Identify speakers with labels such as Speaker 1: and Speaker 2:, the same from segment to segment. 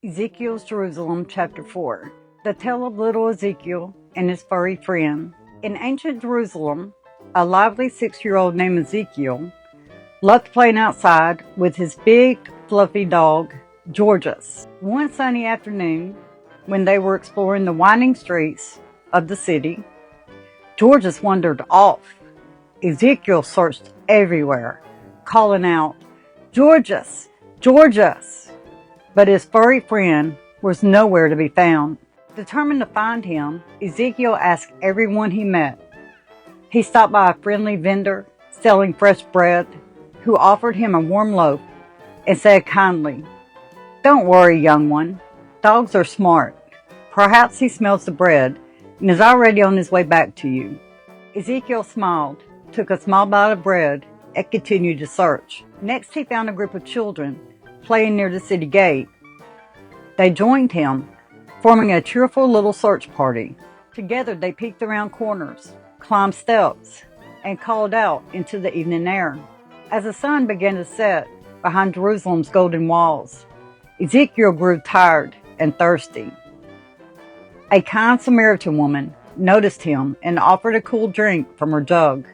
Speaker 1: Ezekiel's Jerusalem, Chapter 4. The tale of little Ezekiel and his furry friend. In ancient Jerusalem, a lively 6-year-old named Ezekiel loved playing outside with his big, fluffy dog, Georgus. One sunny afternoon, when they were exploring the winding streets of the city, Georgus wandered off. Ezekiel searched everywhere, calling out, "Georgus! Georgus!" But his furry friend was nowhere to be found. Determined to find him, Ezekiel asked everyone he met. He stopped by a friendly vendor selling fresh bread, who offered him a warm loaf and said kindly, "Don't worry, young one. Dogs are smart. Perhaps he smells the bread and is already on his way back to you." Ezekiel smiled, took a small bite of bread, and continued to search. Next, he found a group of children playing near the city gate. They joined him, forming a cheerful little search party. Together they peeked around corners, climbed steps, and called out into the evening air. As the sun began to set behind Jerusalem's golden walls, Ezekiel grew tired and thirsty. A kind Samaritan woman noticed him and offered a cool drink from her jug.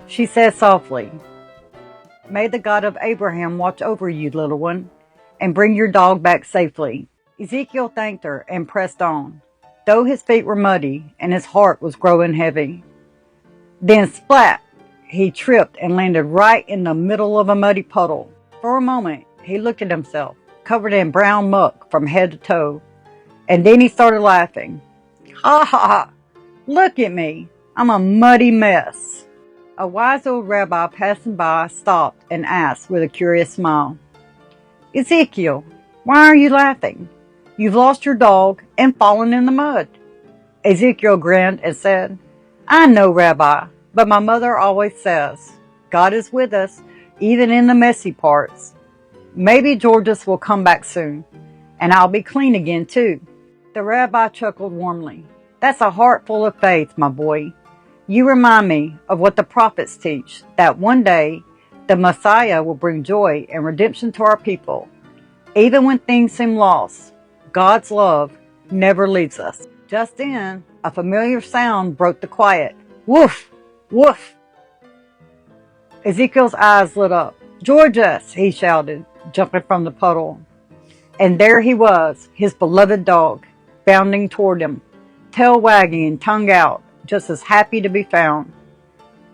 Speaker 1: She said softly, "May the God of Abraham watch over you, little one, and bring your dog back safely." Ezekiel thanked her and pressed on, though his feet were muddy and his heart was growing heavy. Then splat! He tripped and landed right in the middle of a muddy puddle. For a moment, he looked at himself, covered in brown muck from head to toe, and then he started laughing. "Ha ha ha! Look at me! I'm a muddy mess." A wise old rabbi passing by stopped and asked with a curious smile, "Ezekiel, why are you laughing? You've lost your dog and fallen in the mud." Ezekiel grinned and said, "I know, Rabbi, but my mother always says, God is with us, even in the messy parts. Maybe Georgus will come back soon, and I'll be clean again too." The rabbi chuckled warmly. "That's a heart full of faith, my boy. You remind me of what the prophets teach, that one day the Messiah will bring joy and redemption to our people. Even when things seem lost, God's love never leaves us." Just then, a familiar sound broke the quiet. Woof! Woof! Ezekiel's eyes lit up. "Georgus!" he shouted, jumping from the puddle. And there he was, his beloved dog, bounding toward him, tail wagging and tongue out, just as happy to be found.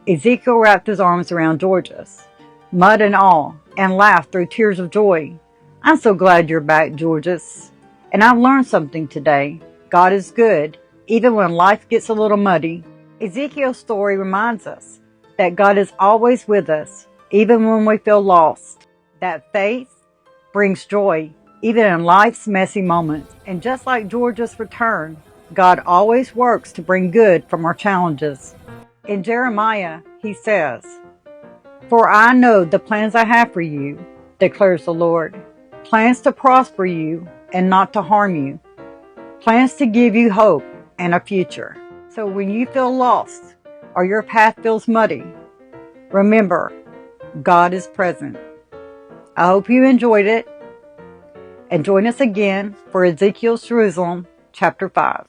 Speaker 1: Ezekiel wrapped his arms around Georgus, mud and all, and laughed through tears of joy. "I'm so glad you're back, Georgus. And I've learned something today. God is good, even when life gets a little muddy." Ezekiel's story reminds us that God is always with us, even when we feel lost. That faith brings joy, even in life's messy moments. And just like Georgus' return, God always works to bring good from our challenges. In Jeremiah, he says, "For I know the plans I have for you, declares the Lord, plans to prosper you and not to harm you, plans to give you hope and a future." So when you feel lost or your path feels muddy, remember, God is present. I hope you enjoyed it, and join us again for Ezekiel's Jerusalem, Chapter 5.